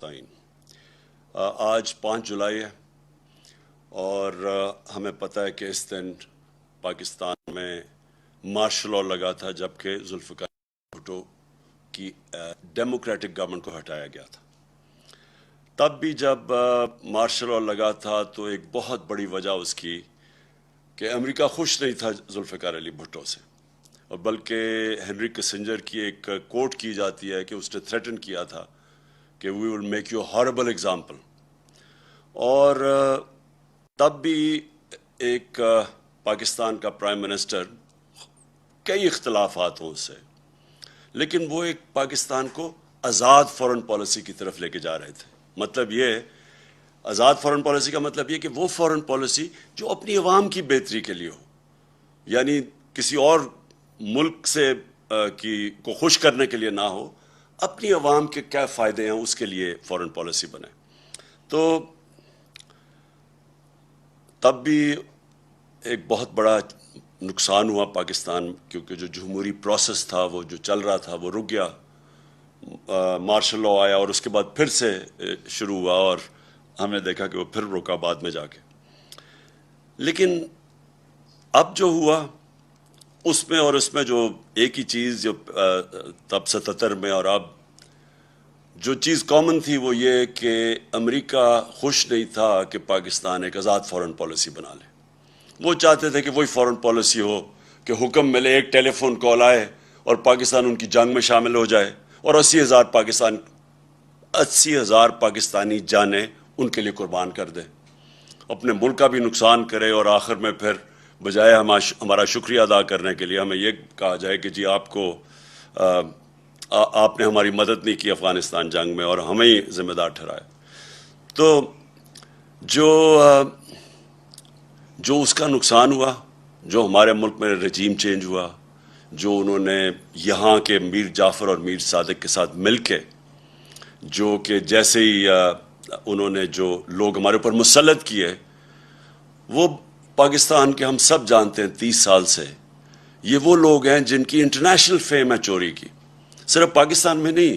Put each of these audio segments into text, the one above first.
سامعین، آج 5 جولائی ہے اور ہمیں پتہ ہے کہ اس دن پاکستان میں مارشل لاء لگا تھا جبکہ ذوالفقار بھٹو کی ڈیموکریٹک گورنمنٹ کو ہٹایا گیا تھا۔ تب بھی جب مارشل لاء لگا تھا تو ایک بہت بڑی وجہ اس کی کہ امریکہ خوش نہیں تھا ذوالفقار علی بھٹو سے، اور بلکہ ہنری کسنجر کی ایک کوٹ کی جاتی ہے کہ اس نے تھریٹن کیا تھا کہ we will make you horrible example. اور تب بھی ایک پاکستان کا پرائم منسٹر کئی اختلافات ہوں اس سے، لیکن وہ ایک پاکستان کو آزاد فورن پالیسی کی طرف لے کے جا رہے تھے۔ مطلب یہ آزاد فورن پالیسی کا مطلب یہ کہ وہ فورن پالیسی جو اپنی عوام کی بہتری کے لیے ہو، یعنی کسی اور ملک سے کو خوش کرنے کے لیے نہ ہو، اپنی عوام کے کیا فائدے ہیں اس کے لیے فورن پالیسی بنے۔ تو تب بھی ایک بہت بڑا نقصان ہوا پاکستان، کیونکہ جو جمہوری پروسیس تھا وہ جو چل رہا تھا وہ رک گیا۔ مارشل لاء آیا اور اس کے بعد پھر سے شروع ہوا، اور ہم نے دیکھا کہ وہ پھر رکا بعد میں جا کے۔ لیکن اب جو ہوا اس میں جو ایک ہی چیز جو تب 77 میں اور اب جو چیز کامن تھی وہ یہ کہ امریکہ خوش نہیں تھا کہ پاکستان ایک آزاد فورن پالیسی بنا لے۔ وہ چاہتے تھے کہ وہی فورن پالیسی ہو کہ حکم ملے، ایک ٹیلی فون کال آئے اور پاکستان ان کی جنگ میں شامل ہو جائے، اور 80,000 پاکستانی جانیں ان کے لیے قربان کر دے، اپنے ملک کا بھی نقصان کرے، اور آخر میں پھر بجائے ہمارا شکریہ ادا کرنے کے لیے ہمیں یہ کہا جائے کہ جی آپ نے ہماری مدد نہیں کی افغانستان جنگ میں اور ہمیں ہی ذمہ دار ٹھہرائے۔ تو جو اس کا نقصان ہوا، جو ہمارے ملک میں رجیم چینج ہوا، جو انہوں نے یہاں کے میر جعفر اور میر صادق کے ساتھ مل کے، جو کہ جیسے ہی انہوں نے جو لوگ ہمارے اوپر مسلط کیے، وہ پاکستان کے ہم سب جانتے ہیں 30 سال سے یہ وہ لوگ ہیں جن کی انٹرنیشنل فیم ہے چوری کی، صرف پاکستان میں نہیں،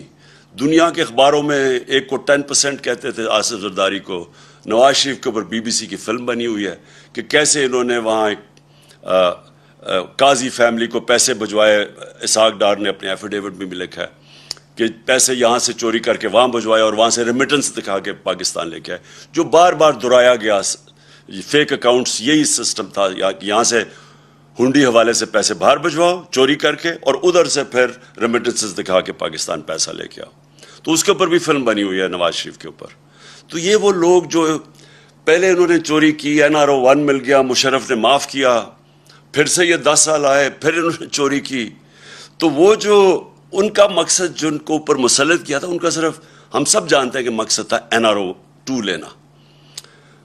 دنیا کے اخباروں میں ایک کو 10% کہتے تھے آصف زرداری کو۔ نواز شریف کے اوپر BBC کی فلم بنی ہوئی ہے کہ کیسے انہوں نے وہاں ایک قاضی فیملی کو پیسے بھجوائے۔ اسحاق ڈار نے اپنے ایفیڈیوٹ میں بھی لکھا ہے کہ پیسے یہاں سے چوری کر کے وہاں بھجوائے اور وہاں سے ریمیٹنس دکھا کے پاکستان لے کے آئے، جو بار بار دہرایا گیا۔ فیک اکاؤنٹس یہی سسٹم تھا، یہاں سے ہنڈی حوالے سے پیسے باہر بھجواؤ چوری کر کے، اور ادھر سے پھر ریمیٹنسز دکھا کے پاکستان پیسہ لے کے آؤ۔ تو اس کے اوپر بھی فلم بنی ہوئی ہے نواز شریف کے اوپر۔ تو یہ وہ لوگ جو پہلے انہوں نے چوری کی، NRO 1 مل گیا، مشرف نے معاف کیا، پھر سے یہ 10 سال آئے، پھر انہوں نے چوری کی۔ تو وہ جو ان کا مقصد جو ان کو اوپر مسلط کیا تھا، ان کا صرف ہم سب جانتے ہیں کہ مقصد تھا NRO 2 لینا،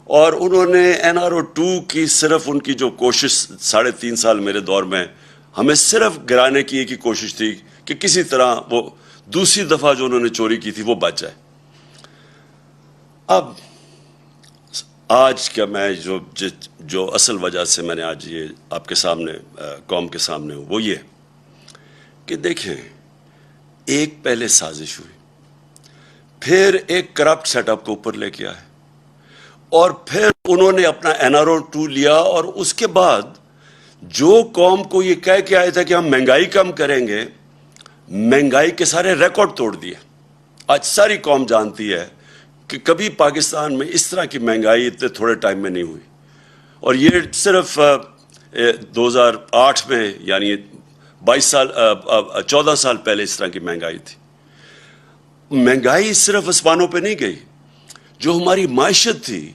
اور انہوں نے NRO 2 کی صرف ان کی جو کوشش 3.5 سال میرے دور میں ہمیں صرف گرانے کی ایک ہی کوشش تھی کہ کسی طرح وہ دوسری دفعہ جو انہوں نے چوری کی تھی وہ بچ جائے۔ اب آج کا میں جو اصل وجہ سے میں نے آج یہ آپ کے سامنے قوم کے سامنے ہوں وہ یہ کہ دیکھیں، ایک پہلے سازش ہوئی، پھر ایک کرپٹ سیٹ اپ کو اوپر لے کے آئے، اور پھر انہوں نے اپنا NRO 2 لیا، اور اس کے بعد جو قوم کو یہ کہہ کے آئے تھے کہ ہم مہنگائی کم کریں گے، مہنگائی کے سارے ریکارڈ توڑ دیے۔ آج ساری قوم جانتی ہے کہ کبھی پاکستان میں اس طرح کی مہنگائی اتنے تھوڑے ٹائم میں نہیں ہوئی، اور یہ صرف 2008 میں، یعنی 14 سال پہلے اس طرح کی مہنگائی تھی۔ مہنگائی صرف آسمانوں پہ نہیں گئی، جو ہماری معیشت تھی،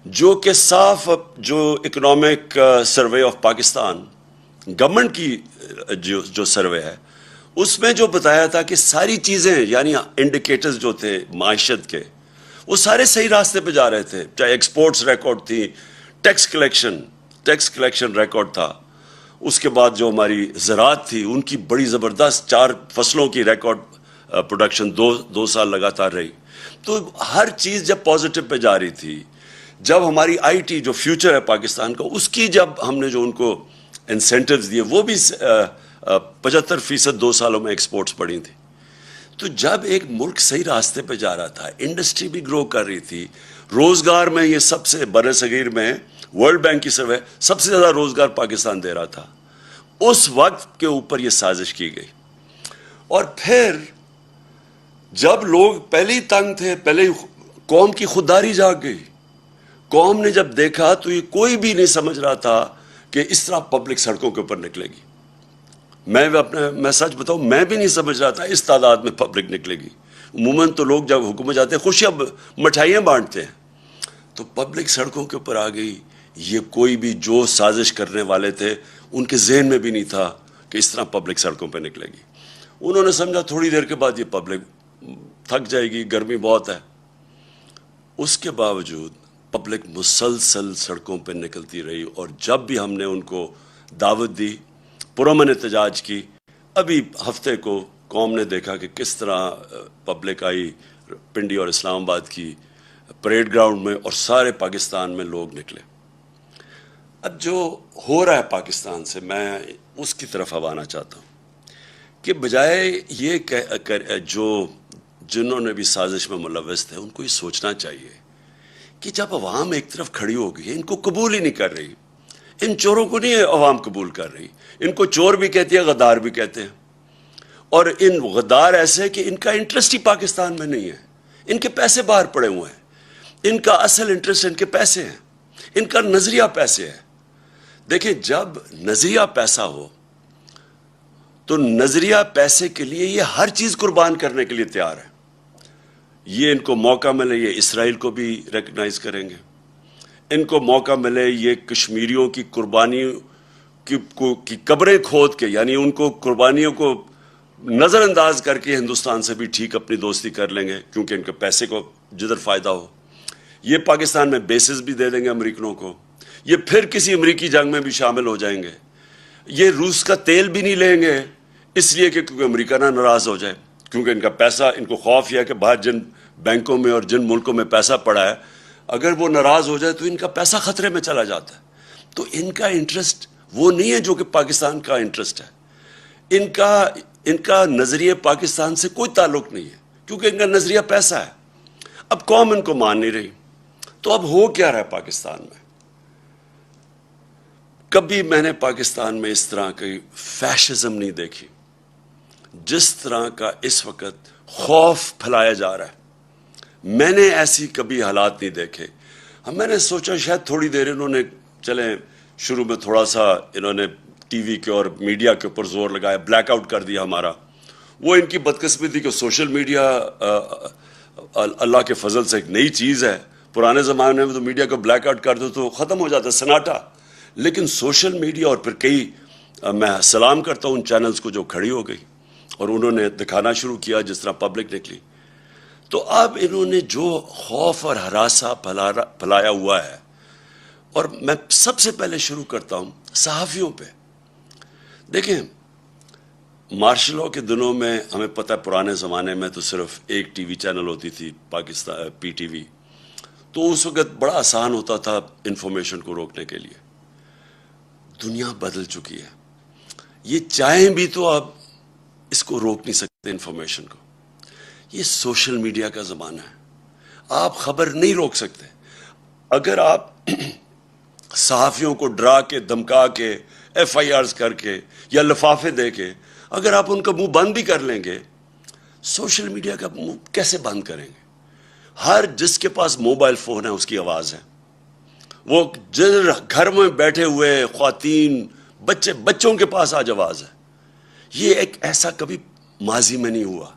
جو کہ صاف جو economic survey of Pakistan government کی جو سروے ہے، اس میں جو بتایا تھا کہ ساری چیزیں، یعنی انڈیکیٹرز جو تھے معیشت کے، وہ سارے صحیح راستے پہ جا رہے تھے، چاہے ایکسپورٹس ریکارڈ تھی، ٹیکس کلیکشن ریکارڈ تھا، اس کے بعد جو ہماری زراعت تھی ان کی بڑی زبردست 4 فصلوں کی ریکارڈ پروڈکشن 2 سال لگاتار رہی۔ تو ہر چیز جب پازیٹیو پہ جا رہی تھی، جب ہماری IT جو فیوچر ہے پاکستان کا، اس کی جب ہم نے جو ان کو انسینٹیوز دیے، وہ بھی 75% 2 سالوں میں ایکسپورٹس بڑھی تھی۔ تو جب ایک ملک صحیح راستے پہ جا رہا تھا, انڈسٹری بھی گرو کر رہی تھی, روزگار میں یہ سب سے بر صغیر میں ورلڈ بینک کی سروے سب سے زیادہ روزگار پاکستان دے رہا تھا, اس وقت کے اوپر یہ سازش کی گئی. اور پھر جب لوگ پہلے ہی تنگ تھے, پہلے قوم کی خودداری جاگ گئی. قوم نے جب دیکھا تو یہ کوئی بھی نہیں سمجھ رہا تھا کہ اس طرح پبلک سڑکوں کے اوپر نکلے گی. میں سچ بتاؤں, میں بھی نہیں سمجھ رہا تھا اس تعداد میں پبلک نکلے گی. عموماً تو لوگ جب حکومت جاتے ہیں خوشیاں مٹھائیاں بانٹتے ہیں, تو پبلک سڑکوں کے اوپر آ گئی. یہ کوئی بھی جو سازش کرنے والے تھے ان کے ذہن میں بھی نہیں تھا کہ اس طرح پبلک سڑکوں پہ نکلے گی. انہوں نے سمجھا تھوڑی دیر کے بعد یہ پبلک تھک جائے گی, گرمی بہت ہے. اس کے باوجود پبلک مسلسل سڑکوں پہ نکلتی رہی, اور جب بھی ہم نے ان کو دعوت دی, پرامن احتجاج کی, ابھی ہفتے کو قوم نے دیکھا کہ کس طرح پبلک آئی پنڈی اور اسلام آباد کی پریڈ گراؤنڈ میں, اور سارے پاکستان میں لوگ نکلے. اب جو ہو رہا ہے پاکستان سے, میں اس کی طرف اب آنا چاہتا ہوں کہ بجائے یہ جو جنہوں نے بھی سازش میں ملوث تھے ان کو یہ سوچنا چاہیے کہ جب عوام ایک طرف کھڑی ہو گئی ہے, ان کو قبول ہی نہیں کر رہی, ان چوروں کو نہیں عوام قبول کر رہی, ان کو چور بھی کہتی ہے, غدار بھی کہتے ہیں, اور ان غدار ایسے کہ ان کا انٹرسٹ ہی پاکستان میں نہیں ہے, ان کے پیسے باہر پڑے ہوئے ہیں, ان کا اصل انٹرسٹ ان کے پیسے ہیں, ان کا نظریہ پیسے ہے. دیکھیں, جب نظریہ پیسہ ہو تو نظریہ پیسے کے لیے یہ ہر چیز قربان کرنے کے لیے تیار ہے. یہ ان کو موقع ملے یہ اسرائیل کو بھی ریکگنائز کریں گے, ان کو موقع ملے یہ کشمیریوں کی قربانیوں کی قبریں کھود کے, یعنی ان کو قربانیوں کو نظر انداز کر کے ہندوستان سے بھی ٹھیک اپنی دوستی کر لیں گے, کیونکہ ان کے پیسے کو جدھر فائدہ ہو. یہ پاکستان میں بیسز بھی دے دیں گے امریکنوں کو, یہ پھر کسی امریکی جنگ میں بھی شامل ہو جائیں گے. یہ روس کا تیل بھی نہیں لیں گے اس لیے کہ کیونکہ امریکہ نہ ناراض ہو جائے, کیونکہ ان کا پیسہ, ان کو خوف یہ ہے کہ باہر جن بینکوں میں اور جن ملکوں میں پیسہ پڑا ہے, اگر وہ ناراض ہو جائے تو ان کا پیسہ خطرے میں چلا جاتا ہے. تو ان کا انٹرسٹ وہ نہیں ہے جو کہ پاکستان کا انٹرسٹ ہے. ان کا نظریہ پاکستان سے کوئی تعلق نہیں ہے, کیونکہ ان کا نظریہ پیسہ ہے. اب قوم ان کو مان نہیں رہی, تو اب ہو کیا رہا ہے پاکستان میں؟ کبھی میں نے پاکستان میں اس طرح کی فیشزم نہیں دیکھی جس طرح کا اس وقت خوف پھیلایا جا رہا ہے. میں نے ایسی کبھی حالات نہیں دیکھے. میں نے سوچا شاید تھوڑی دیر انہوں نے, چلیں شروع میں تھوڑا سا انہوں نے ٹی وی کے اور میڈیا کے اوپر زور لگایا, بلیک آؤٹ کر دیا ہمارا. وہ ان کی بدقسمتی کہ سوشل میڈیا اللہ کے فضل سے ایک نئی چیز ہے. پرانے زمانے میں تو میڈیا کو بلیک آؤٹ کر دو تو ختم ہو جاتا سناٹا, لیکن سوشل میڈیا, اور پھر میں سلام کرتا ہوں ان چینلز کو جو کھڑی ہو گئی اور انہوں نے دکھانا شروع کیا جس طرح پبلک نکلی. تو اب انہوں نے جو خوف اور ہراساں پھیلایا ہوا ہے, اور میں سب سے پہلے شروع کرتا ہوں صحافیوں پہ. دیکھیں, مارشل لاء کے دنوں میں ہمیں پتہ ہے پرانے زمانے میں تو صرف ایک ٹی وی چینل ہوتی تھی, پاکستان پی ٹی وی, تو اس وقت بڑا آسان ہوتا تھا انفارمیشن کو روکنے کے لیے. دنیا بدل چکی ہے, یہ چاہیں بھی تو آپ اس کو روک نہیں سکتے انفارمیشن کو. یہ سوشل میڈیا کا زمانہ ہے, آپ خبر نہیں روک سکتے. اگر آپ صحافیوں کو ڈرا کے, دھمکا کے, ایف آئی آرز کر کے یا لفافے دے کے اگر آپ ان کا منہ بند بھی کر لیں گے, سوشل میڈیا کا منہ کیسے بند کریں گے؟ ہر جس کے پاس موبائل فون ہے اس کی آواز ہے. وہ گھر میں بیٹھے ہوئے خواتین, بچوں کے پاس آج آواز ہے. یہ ایک ایسا کبھی ماضی میں نہیں ہوا.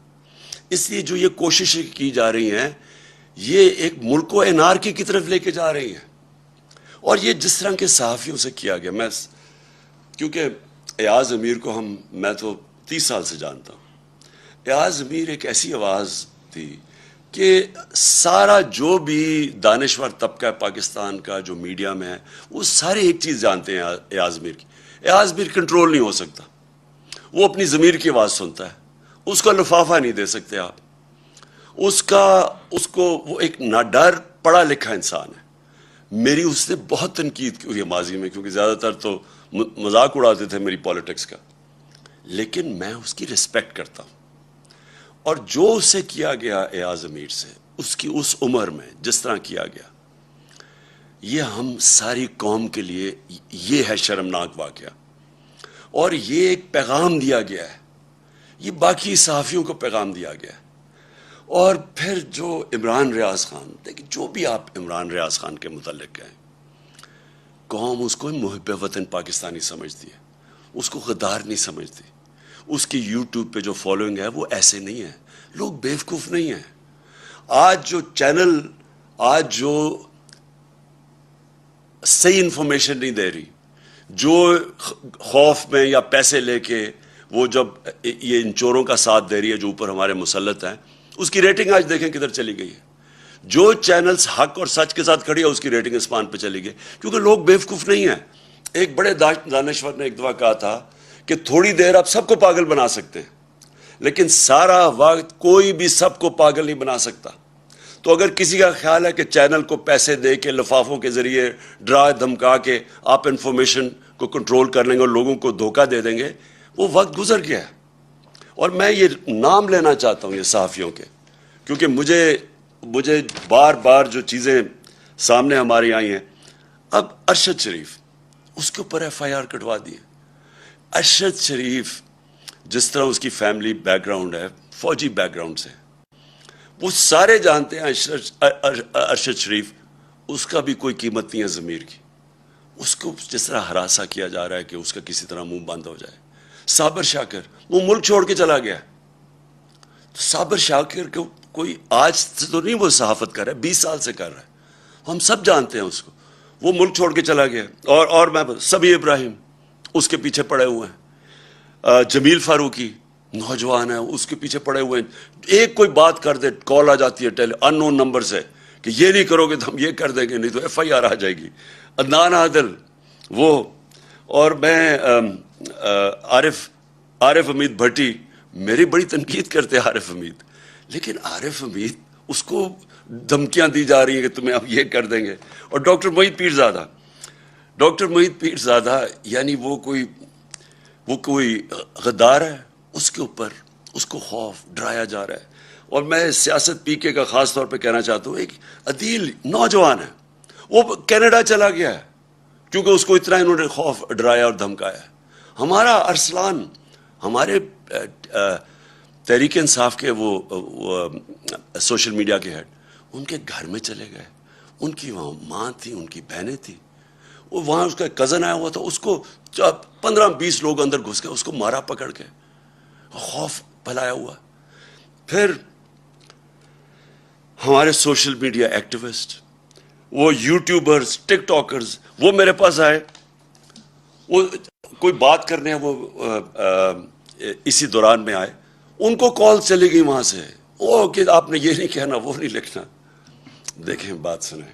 اس لیے جو یہ کوششیں کی جا رہی ہیں, یہ ایک ملک کو انارکی کی طرف لے کے جا رہی ہیں. اور یہ جس طرح کے صحافیوں سے کیا گیا, میں کیونکہ ایاز امیر کو میں تو 30 سال سے جانتا ہوں. ایاز امیر ایک ایسی آواز تھی کہ سارا جو بھی دانشور طبقہ ہے پاکستان کا جو میڈیا میں ہے, وہ سارے ایک چیز جانتے ہیں ایاز امیر کی. ایاز امیر کنٹرول نہیں ہو سکتا, وہ اپنی ضمیر کی آواز سنتا ہے, اس کا لفافہ نہیں دے سکتے آپ. وہ ایک ناڈر پڑھا لکھا انسان ہے. میری اس نے بہت تنقید کی ہوئی ہے ماضی میں, کیونکہ زیادہ تر تو مذاق اڑاتے تھے میری پالیٹکس کا, لیکن میں اس کی رسپیکٹ کرتا ہوں. اور جو اسے کیا گیا ایاز امیر سے اس کی اس عمر میں جس طرح کیا گیا، یہ ہم ساری قوم کے لیے یہ ہے شرمناک واقعہ. اور یہ ایک پیغام دیا گیا ہے، یہ باقی صحافیوں کو پیغام دیا گیا ہے. اور پھر جو عمران ریاض خان، دیکھیں جو بھی آپ عمران ریاض خان کے متعلق کہیں، قوم اس کو محب وطن پاکستانی سمجھتی ہے، اس کو غدار نہیں سمجھتی. اس کی یوٹیوب پہ جو فالوئنگ ہے وہ ایسے نہیں ہے. لوگ بیوقوف نہیں ہیں. آج جو چینل آج جو صحیح انفارمیشن نہیں دے رہی، جو خوف میں یا پیسے لے کے وہ جب یہ ان چوروں کا ساتھ دے رہی ہے جو اوپر ہمارے مسلط ہیں، اس کی ریٹنگ آج دیکھیں کدھر چلی گئی ہے. جو چینلز حق اور سچ کے ساتھ کھڑی ہے اس کی ریٹنگ اسمان پہ چلی گئی، کیونکہ لوگ بیوقوف نہیں ہیں. ایک بڑے دانشور نے ایک دفعہ کہا تھا کہ تھوڑی دیر آپ سب کو پاگل بنا سکتے ہیں، لیکن سارا وقت کوئی بھی سب کو پاگل نہیں بنا سکتا. تو اگر کسی کا خیال ہے کہ چینل کو پیسے دے کے لفافوں کے ذریعے ڈرا دھمکا کے آپ انفارمیشن کو کنٹرول کر لیں گے اور لوگوں کو دھوکہ دے دیں گے، وہ وقت گزر گیا ہے. اور میں یہ نام لینا چاہتا ہوں یہ صحافیوں کے، کیونکہ مجھے بار بار جو چیزیں سامنے ہماری آئی ہیں. اب ارشد شریف، اس کے اوپر ایف آئی آر کٹوا دی. ارشد شریف جس طرح اس کی فیملی بیک گراؤنڈ ہے، فوجی بیک گراؤنڈ سے، وہ سارے جانتے ہیں ارشد شریف، اس کا بھی کوئی قیمت نہیں ہے ضمیر کی. اس کو جس طرح ہراساں کیا جا رہا ہے کہ اس کا کسی طرح منہ بند ہو جائے. صابر شاکر وہ ملک چھوڑ کے چلا گیا. تو صابر شاکر کو کوئی آج سے تو نہیں وہ صحافت کر رہا ہے، 20 سال سے کر رہا ہے، ہم سب جانتے ہیں اس کو. وہ ملک چھوڑ کے چلا گیا. اور میں سبی ابراہیم اس کے پیچھے پڑے ہوئے ہیں. جمیل فاروقی نوجوان ہے، اس کے پیچھے پڑے ہوئے ہیں. ایک کوئی بات کر دے کال آ جاتی ہے ان نون نمبر سے کہ یہ نہیں کرو گے تو ہم یہ کر دیں گے، نہیں تو ایف آئی آر آ جائے گی. عدنان عادل وہ، اور میں عارف حمید بھٹی، میری بڑی تنقید کرتے ہیں عارف حمید، لیکن عارف حمید اس کو دھمکیاں دی جا رہی ہیں کہ تمہیں اب یہ کر دیں گے. اور ڈاکٹر محیط پیرزادہ یعنی وہ کوئی غدار ہے، اس کے اوپر اس کو خوف ڈرایا جا رہا ہے. اور میں سیاست پی کے کا خاص طور پہ کہنا چاہتا ہوں، ایک عدیل نوجوان ہے، وہ کینیڈا چلا گیا ہے کیونکہ اس کو اتنا انہوں نے خوف ڈرایا اور دھمکایا. ہمارا ارسلان، ہمارے تحریک انصاف کے وہ سوشل میڈیا کے ہیڈ، ان کے گھر میں چلے گئے. ان کی وہاں ماں تھی، ان کی بہنیں تھیں، وہ وہاں اس کا کزن آیا ہوا تھا، اس کو 15-20 لوگ اندر گھس گئے، اس کو مارا پکڑ کے، خوف پھیلایا ہوا. پھر ہمارے سوشل میڈیا ایکٹیوسٹ، وہ یوٹیوبرز، ٹک ٹاکرز، وہ میرے پاس آئے، وہ کوئی بات کرنے وہ اسی دوران میں آئے، ان کو کال چلی گئی وہاں سے، وہ کہ آپ نے یہ نہیں کہنا، وہ نہیں لکھنا. دیکھیں بات سنیں،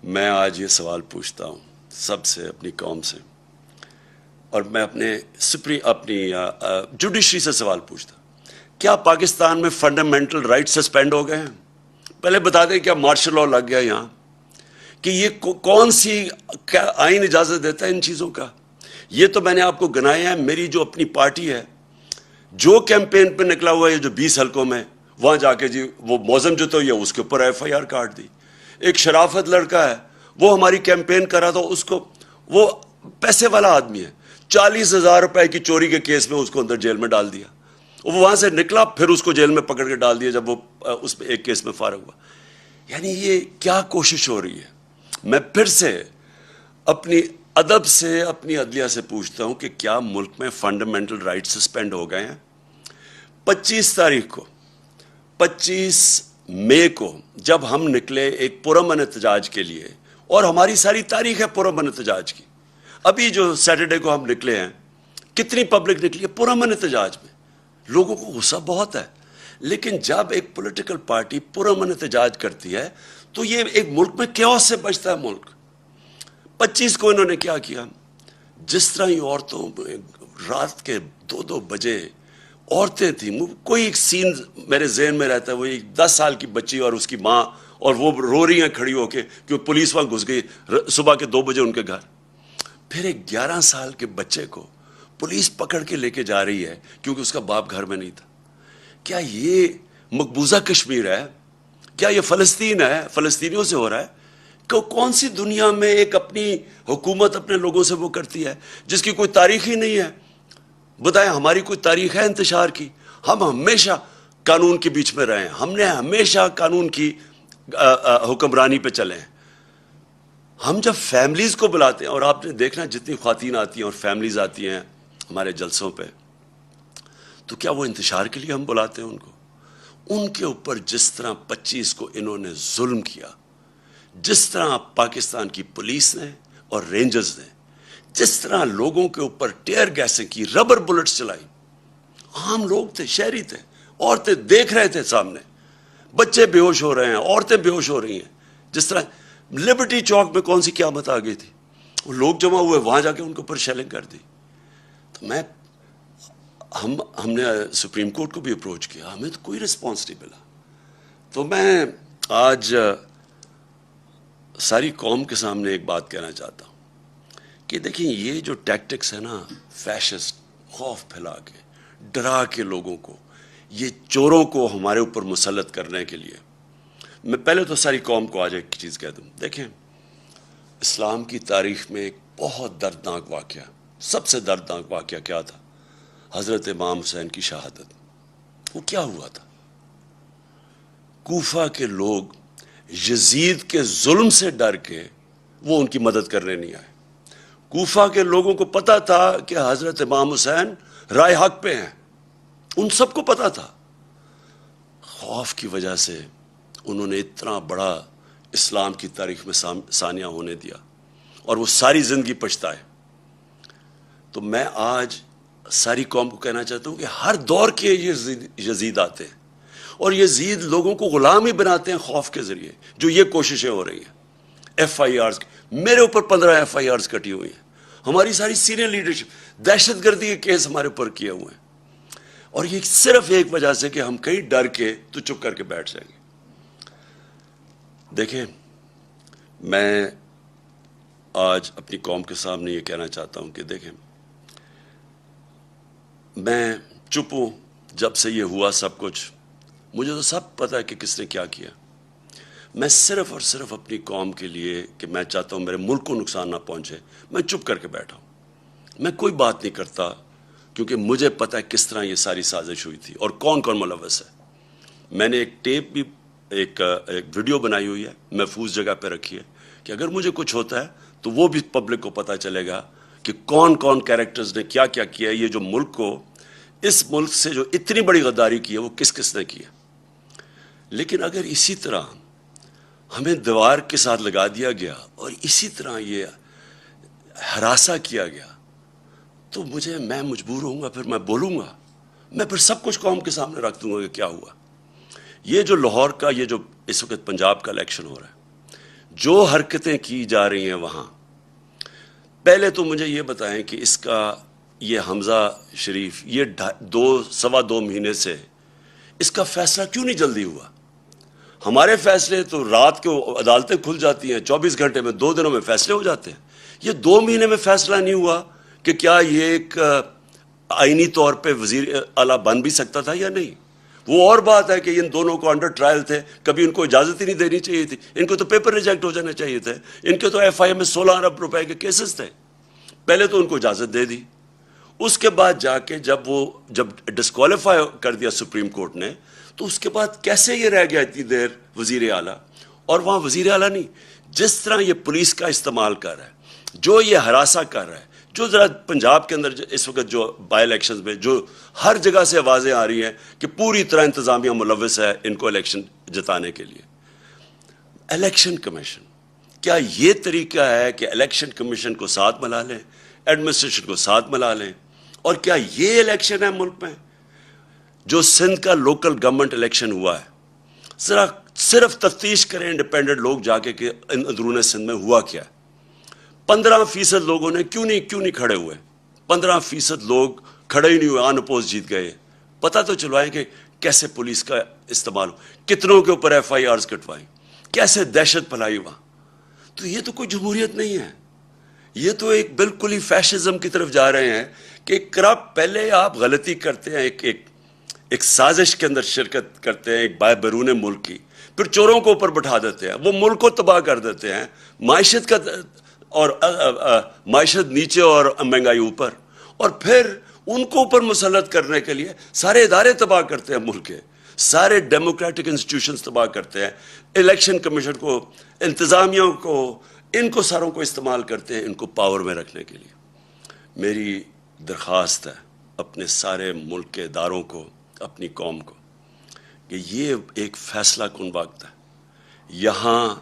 میں آج یہ سوال پوچھتا ہوں سب سے، اپنی قوم سے، اور میں اپنی جوڈیشری سے سوال پوچھتا ہوں، کیا پاکستان میں فنڈامنٹل رائٹ سسپینڈ ہو گئے ہیں؟ پہلے بتا دیں کیا مارشل لاء لگ گیا یہاں؟ کہ یہ کون سی آئین اجازت دیتا ہے ان چیزوں کا؟ یہ تو میں نے آپ کو گنایا ہے. میری جو اپنی پارٹی ہے، جو کیمپین پہ نکلا ہوا ہے جو 20 حلقوں میں، وہاں جا کے جی وہ موزم جو تو یہ اس کے اوپر ایف آئی آر کاٹ دی. ایک شرافت لڑکا ہے، وہ ہماری کیمپین کرا تھا، اس کو، وہ پیسے والا آدمی ہے، 40,000 روپے کی چوری کے کیس میں اس کو اندر جیل میں ڈال دیا. وہ وہاں سے نکلا، پھر اس کو جیل میں پکڑ کے ڈال دیا جب وہ اس میں ایک کیس میں فارغ ہوا. یعنی یہ کیا کوشش ہو رہی ہے؟ میں پھر سے اپنی ادب سے، اپنی عدلیہ سے پوچھتا ہوں کہ کیا ملک میں فنڈامنٹل رائٹ سسپینڈ ہو گئے ہیں؟ 25 مئی کو جب ہم نکلے ایک پرامن احتجاج کے لیے، اور ہماری ساری تاریخ ہے پرامن احتجاج کی. ابھی جو سیٹرڈے کو ہم نکلے ہیں، کتنی پبلک نکلی ہے پرامن احتجاج میں؟ لوگوں کو غصہ بہت ہے، لیکن جب ایک پولیٹیکل پارٹی پرامن احتجاج کرتی ہے تو یہ ایک ملک میں کیوس سے بچتا ہے ملک. 25 کو انہوں نے کیا کیا؟ جس طرح ہی عورتوں، رات کے 2 بجے عورتیں تھیں، کوئی ایک سین میرے ذہن میں رہتا ہے، وہ ایک 10 سال کی بچی اور اس کی ماں، اور وہ رو رہی ہیں کھڑی ہو کے کہ پولیس وہاں گھس گئی صبح کے 2 بجے ان کے گھر. پھر ایک 11 سال کے بچے کو پولیس پکڑ کے لے کے جا رہی ہے کیونکہ اس کا باپ گھر میں نہیں تھا. کیا یہ مقبوضہ کشمیر ہے؟ کیا یہ فلسطین ہے؟ فلسطینیوں سے ہو رہا ہے؟ کہ کون سی دنیا میں ایک اپنی حکومت اپنے لوگوں سے وہ کرتی ہے جس کی کوئی تاریخ ہی نہیں ہے؟ بتائیں، ہماری کوئی تاریخ ہے انتشار کی؟ ہم ہمیشہ قانون کے بیچ میں رہے ہیں، ہم نے ہمیشہ قانون کی حکمرانی پہ چلے ہیں۔ ہم جب فیملیز کو بلاتے ہیں، اور آپ نے دیکھنا جتنی خواتین آتی ہیں اور فیملیز آتی ہیں ہمارے جلسوں پہ، تو کیا وہ انتشار کے لیے ہم بلاتے ہیں ان کو؟ ان کے اوپر جس طرح 25 کو انہوں نے ظلم کیا، جس طرح پاکستان کی پولیس نے اور رینجرز نے جس طرح لوگوں کے اوپر ٹیئر گیسیں کی، ربر بلٹس چلائی، عام لوگ تھے، شہری تھے، عورتیں دیکھ رہے تھے سامنے، بچے بے ہوش ہو رہے ہیں، عورتیں بے ہوش ہو رہی ہیں۔ جس طرح لبرٹی چوک میں کون سی قیامت آ گئی تھی، وہ لوگ جمع ہوئے، وہاں جا کے ان کے اوپر شیلنگ کر دی۔ تو ہم نے سپریم کورٹ کو بھی اپروچ کیا، ہمیں تو کوئی رسپانس نہیں ملا۔ تو میں آج ساری قوم کے سامنے ایک بات کہنا چاہتا ہوں کہ دیکھیں، یہ جو ٹیکٹکس ہے نا، فیشسٹ، خوف پھیلا کے، ڈرا کے لوگوں کو، یہ چوروں کو ہمارے اوپر مسلط کرنے کے لیے، میں پہلے تو ساری قوم کو آج ایک چیز کہہ دوں۔ دیکھیں، اسلام کی تاریخ میں ایک بہت دردناک واقعہ، سب سے دردناک واقعہ کیا تھا؟ حضرت امام حسین کی شہادت۔ وہ کیا ہوا تھا؟ کوفہ کے لوگ یزید کے ظلم سے ڈر کے وہ ان کی مدد کرنے نہیں آئے۔ کوفہ کے لوگوں کو پتا تھا کہ حضرت امام حسین رائے حق پہ ہیں، ان سب کو پتا تھا۔ خوف کی وجہ سے انہوں نے اتنا بڑا اسلام کی تاریخ میں سانیہ ہونے دیا، اور وہ ساری زندگی پچھتائے۔ تو میں آج ساری قوم کو کہنا چاہتا ہوں کہ ہر دور کے یزید آتے ہیں، اور یزید لوگوں کو غلام ہی بناتے ہیں خوف کے ذریعے، جو یہ کوششیں ہو رہی ہیں۔ ایف آئی آرز، میرے اوپر 15 ایف آئی آرز کٹی ہوئی ہیں، ہماری ساری سینئر لیڈرشپ، دہشت گردی کے کیس ہمارے اوپر کیے ہوئے ہیں، اور یہ صرف ایک وجہ سے کہ ہم کہیں ڈر کے تو چپ کر کے بیٹھ جائیں گے۔ دیکھیں، میں آج اپنی قوم کے سامنے یہ کہنا چاہتا ہوں کہ دیکھیں، میں چپ ہوں جب سے یہ ہوا سب کچھ، مجھے تو سب پتہ ہے کہ کس نے کیا کیا۔ میں صرف اور صرف اپنی قوم کے لیے کہ میں چاہتا ہوں میرے ملک کو نقصان نہ پہنچے، میں چپ کر کے بیٹھا ہوں، میں کوئی بات نہیں کرتا، کیونکہ مجھے پتہ ہے کس طرح یہ ساری سازش ہوئی تھی اور کون کون ملوث ہے۔ میں نے ایک ٹیپ بھی، ایک ویڈیو بنائی ہوئی ہے، محفوظ جگہ پہ رکھی ہے، کہ اگر مجھے کچھ ہوتا ہے تو وہ بھی پبلک کو پتہ چلے گا کہ کون کون کیریکٹرز نے کیا کیا کیا ہے، یہ جو ملک کو، اس ملک سے جو اتنی بڑی غداری کی ہے وہ کس کس نے کی ہے۔ لیکن اگر اسی طرح ہمیں دیوار کے ساتھ لگا دیا گیا اور اسی طرح یہ ہراساں کیا گیا، تو میں مجبور ہوں گا، پھر میں بولوں گا، میں پھر سب کچھ قوم کے سامنے رکھ دوں گا کہ کیا ہوا۔ یہ جو لاہور کا، یہ جو اس وقت پنجاب کا الیکشن ہو رہا ہے، جو حرکتیں کی جا رہی ہیں وہاں، پہلے تو مجھے یہ بتائیں کہ اس کا یہ حمزہ شریف، یہ 2.25 مہینے سے اس کا فیصلہ کیوں نہیں جلدی ہوا؟ ہمارے فیصلے تو رات کو عدالتیں کھل جاتی ہیں، 24 گھنٹے میں، 2 دنوں میں فیصلے ہو جاتے ہیں۔ یہ 2 مہینے میں فیصلہ نہیں ہوا کہ کیا یہ ایک آئینی طور پہ وزیر اعلیٰ بن بھی سکتا تھا یا نہیں؟ وہ اور بات ہے کہ ان دونوں کو انڈر ٹرائل تھے، کبھی ان کو اجازت ہی نہیں دینی چاہیے تھی، ان کو تو پیپر ریجیکٹ ہو جانے چاہیے تھے، ان کے تو ایف آئی اے میں 16 ارب روپے کے کیسز تھے، پہلے تو ان کو اجازت دے دی، اس کے بعد جا کے جب ڈسکوالیفائی کر دیا سپریم کورٹ نے، تو اس کے بعد کیسے یہ رہ گیا اتنی دیر وزیر اعلیٰ؟ اور وہاں وزیر اعلیٰ نہیں، جس طرح یہ پولیس کا استعمال کر رہا ہے، جو یہ ہراساں کر رہا ہے، جو ذرا پنجاب کے اندر اس وقت جو بائی الیکشنز میں جو ہر جگہ سے آوازیں آ رہی ہیں کہ پوری طرح انتظامیہ ملوث ہے ان کو الیکشن جتانے کے لیے۔ الیکشن کمیشن، کیا یہ طریقہ ہے کہ الیکشن کمیشن کو ساتھ ملا لیں، ایڈمنسٹریشن کو ساتھ ملا لیں؟ اور کیا یہ الیکشن ہے ملک میں؟ جو سندھ کا لوکل گورنمنٹ الیکشن ہوا ہے، ذرا صرف تفتیش کریں انڈیپینڈنٹ لوگ جا کے کہ اندرون سندھ میں ہوا کیا ہے۔ 15% لوگوں نے کیوں نہیں کھڑے ہوئے؟ 15% لوگ کھڑے ہی نہیں ہوئے، ان اپوز جیت گئے۔ پتہ تو چلوائیں کہ کیسے پولیس کا استعمال، کتنوں کے اوپر ایف آئی آرز کٹوائیں، کیسے دہشت پھیلائی وہاں۔ تو یہ تو کوئی جمہوریت نہیں ہے، یہ تو ایک بالکل ہی فیشزم کی طرف جا رہے ہیں کہ کرپٹ، پہلے آپ غلطی کرتے ہیں، ایک سازش کے اندر شرکت کرتے ہیں ایک بیرون ملک کی، پھر چوروں کو اوپر بٹھا دیتے ہیں، وہ ملک کو تباہ کر دیتے ہیں، معیشت کا اور معیشت نیچے اور مہنگائی اوپر، اور پھر ان کو اوپر مسلط کرنے کے لیے سارے ادارے تباہ کرتے ہیں، ملک کے سارے ڈیموکریٹک انسٹیٹیوشنز تباہ کرتے ہیں، الیکشن کمیشن کو، انتظامیہ کو، ان کو ساروں کو استعمال کرتے ہیں ان کو پاور میں رکھنے کے لیے۔ میری درخواست ہے اپنے سارے ملک کے اداروں کو، اپنی قوم کو، کہ یہ ایک فیصلہ کن وقت ہے۔ یہاں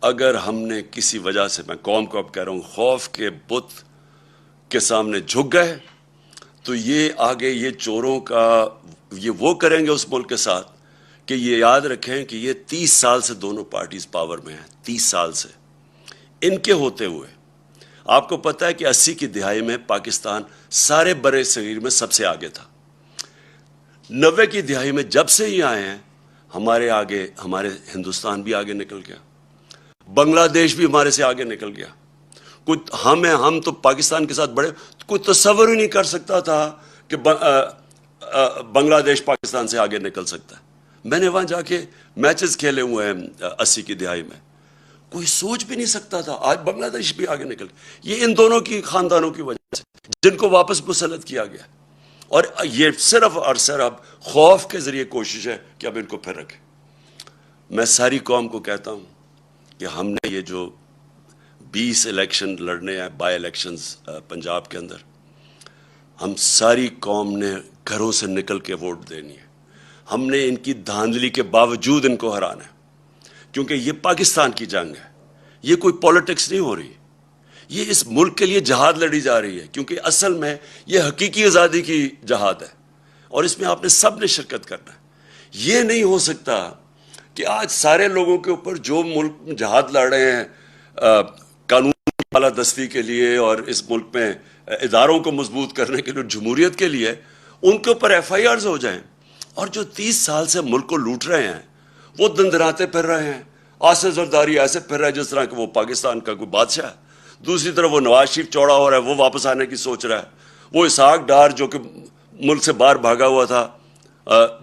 اگر ہم نے کسی وجہ سے، میں قوم کو اب کہہ رہا ہوں، خوف کے بت کے سامنے جھک گئے تو یہ آگے یہ چوروں کا یہ وہ کریں گے اس ملک کے ساتھ کہ یہ یاد رکھیں کہ یہ 30 سال سے دونوں پارٹیز پاور میں ہیں، 30 سال سے ان کے ہوتے ہوئے۔ آپ کو پتہ ہے کہ 80 کی دہائی میں پاکستان سارے برے صغیر میں سب سے آگے تھا۔ 90 کی دہائی میں جب سے ہی آئے ہیں ہمارے آگے، ہمارے ہندوستان بھی آگے نکل گیا، بنگلہ دیش بھی ہمارے سے آگے نکل گیا۔ ہم تو پاکستان کے ساتھ بڑے، کوئی تصور ہی نہیں کر سکتا تھا کہ بنگلہ دیش پاکستان سے آگے نکل سکتا ہے۔ میں نے وہاں جا کے میچز کھیلے ہوئے ہیں 80 کی دہائی میں، کوئی سوچ بھی نہیں سکتا تھا آج بنگلہ دیش بھی آگے نکل گیا۔ یہ ان دونوں کی خاندانوں کی وجہ سے جن کو واپس مسلط کیا گیا، اور یہ صرف اور صرف خوف کے ذریعے کوشش ہے کہ اب ان کو پھر رکھیں۔ میں ساری قوم کو کہتا ہوں کہ ہم نے یہ جو 20 الیکشن لڑنے ہیں، بائی الیکشنز پنجاب کے اندر، ہم ساری قوم نے گھروں سے نکل کے ووٹ دینی ہے۔ ہم نے ان کی دھاندلی کے باوجود ان کو ہرانا ہے، کیونکہ یہ پاکستان کی جنگ ہے، یہ کوئی پولیٹکس نہیں ہو رہی، یہ اس ملک کے لیے جہاد لڑی جا رہی ہے، کیونکہ اصل میں یہ حقیقی آزادی کی جہاد ہے، اور اس میں آپ نے سب نے شرکت کرنا ہے۔ یہ نہیں ہو سکتا کہ آج سارے لوگوں کے اوپر جو ملک جہاد لڑ رہے ہیں قانون کی بالادستی کے لیے اور اس ملک میں اداروں کو مضبوط کرنے کے لیے، جمہوریت کے لیے، ان کے اوپر ایف آئی آرز ہو جائیں، اور جو 30 سال سے ملک کو لوٹ رہے ہیں وہ دندراتے پھر رہے ہیں، آصف زرداری ایسے پھر رہا ہے جس طرح کہ وہ پاکستان کا کوئی بادشاہ ہے، دوسری طرف وہ نواز شریف چوڑا ہو رہا ہے، وہ واپس آنے کی سوچ رہا ہے، وہ اسحاق ڈار جو کہ ملک سے باہر بھاگا ہوا تھا،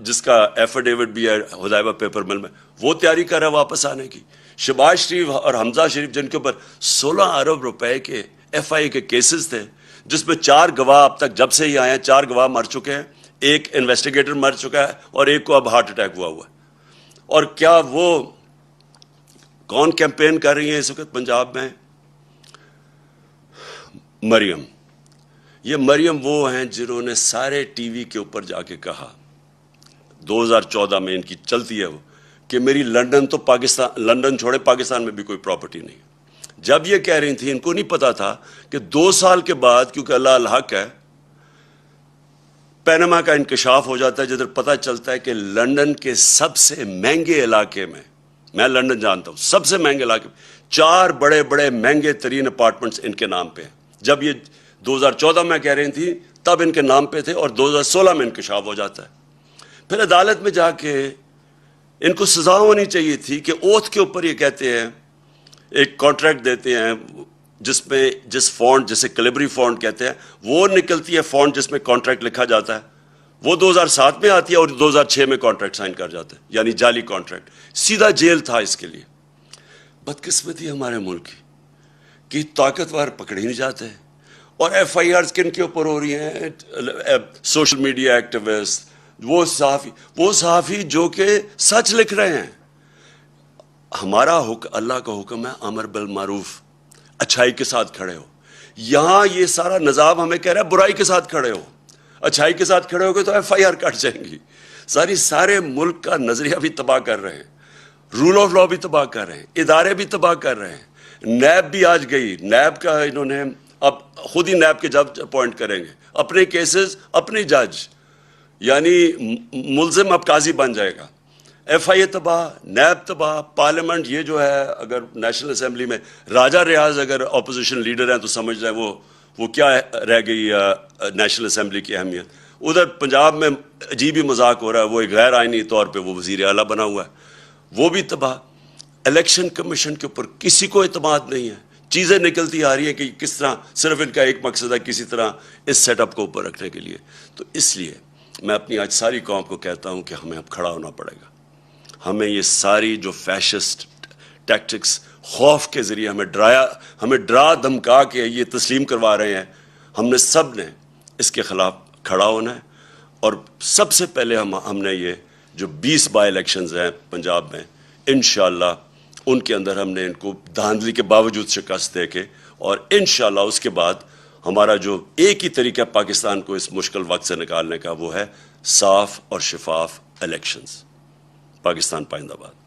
جس کا ایفیڈیوٹ بھی ہے حدائبہ پیپر مل میں، وہ تیاری کر رہا ہے واپس آنے کی، شہباز شریف اور حمزہ شریف جن کے اوپر 16 ارب روپے کے ایف آئی کے کیسز تھے، جس میں 4 گواہ اب تک جب سے ہی آئے ہیں 4 گواہ مر چکے ہیں، ایک انویسٹیگیٹر مر چکا ہے اور ایک کو اب ہارٹ اٹیک ہوا ہے۔ اور کیا وہ کون کیمپین کر رہی ہیں اس وقت پنجاب میں؟ مریم، یہ مریم وہ ہیں جنہوں نے سارے ٹی وی کے اوپر جا کے کہا 2014 میں، ان کی چلتی ہے وہ، کہ میری لندن تو پاکستان، لندن چھوڑے پاکستان میں بھی کوئی پراپرٹی نہیں۔ جب یہ کہہ رہی تھی ان کو نہیں پتا تھا کہ 2 سال کے بعد، کیونکہ اللہ الحق ہے، پینما کا انکشاف ہو جاتا ہے، جدھر پتہ چلتا ہے کہ لندن کے سب سے مہنگے علاقے میں لندن جانتا ہوں، سب سے مہنگے علاقے میں 4 بڑے بڑے مہنگے ترین اپارٹمنٹس ان کے نام پہ ہیں۔ جب یہ 2014 میں کہہ رہی تھی تب ان کے نام پہ تھے، اور 2016 میں انکشاف ہو جاتا ہے۔ پھر عدالت میں جا کے ان کو سزا ہونی چاہیے تھی کہ اوتھ کے اوپر یہ کہتے ہیں، ایک کانٹریکٹ دیتے ہیں جس میں جس فونٹ، جسے کلیبری فونٹ کہتے ہیں، وہ نکلتی ہے فونٹ جس میں کانٹریکٹ لکھا جاتا ہے، وہ 2007 میں آتی ہے اور 2006 میں کانٹریکٹ سائن کر جاتا ہے، یعنی جعلی کانٹریکٹ، سیدھا جیل تھا اس کے لیے۔ بدقسمتی ہمارے ملک کی کہ طاقتور پکڑے نہیں جاتے، اور ایف آئی آرز کن کے اوپر ہو رہی ہیں؟ سوشل میڈیا ایکٹیوسٹ، وہ صحافی جو کہ سچ لکھ رہے ہیں۔ ہمارا اللہ کا حکم ہے امر بالمعروف، اچھائی کے ساتھ کھڑے ہو۔ یہاں یہ سارا نظام ہمیں کہہ رہا ہے برائی کے ساتھ کھڑے ہو، اچھائی کے ساتھ کھڑے ہو گے تو ایف آئی آر کٹ جائیں گی۔ سارے ملک کا نظریہ بھی تباہ کر رہے ہیں، رول آف لا بھی تباہ کر رہے ہیں، ادارے بھی تباہ کر رہے ہیں۔ نیب بھی آج گئی، نیب کا انہوں نے اب خود ہی نیب کے جج اپوائنٹ کریں گے، اپنے کیسز اپنے جج، یعنی ملزم اب قاضی بن جائے گا۔ ایف آئی اے تباہ، نیب تباہ، پارلیمنٹ یہ جو ہے، اگر نیشنل اسمبلی میں راجہ ریاض اگر اپوزیشن لیڈر ہیں تو سمجھ رہے ہیں وہ کیا رہ گئی نیشنل اسمبلی کی اہمیت۔ ادھر پنجاب میں عجیب ہی مذاق ہو رہا ہے، وہ ایک غیر آئینی طور پہ وہ وزیر اعلیٰ بنا ہوا ہے، وہ بھی تباہ۔ الیکشن کمیشن کے اوپر کسی کو اعتماد نہیں ہے، چیزیں نکلتی آ رہی ہیں کہ کس طرح، صرف ان کا ایک مقصد ہے کسی طرح اس سیٹ اپ کو اوپر رکھنے کے لیے۔ تو اس لیے میں اپنی آج ساری قوم کو کہتا ہوں کہ ہمیں اب کھڑا ہونا پڑے گا. ہمیں یہ ساری جو فیشسٹ ٹیکٹکس خوف کے ذریعے ہمیں ڈرا دھمکا کے یہ تسلیم کروا رہے ہیں، ہم نے سب نے اس کے خلاف کھڑا ہونا ہے. اور سب سے پہلے ہم نے یہ جو 20 بائی الیکشنز ہیں پنجاب میں، انشاءاللہ ان کے اندر ہم نے ان کو دھاندلی کے باوجود شکست دے کے، اور انشاءاللہ اس کے بعد ہمارا جو ایک ہی طریقہ پاکستان کو اس مشکل وقت سے نکالنے کا، وہ ہے صاف اور شفاف الیکشنز. پاکستان پائندہ باد.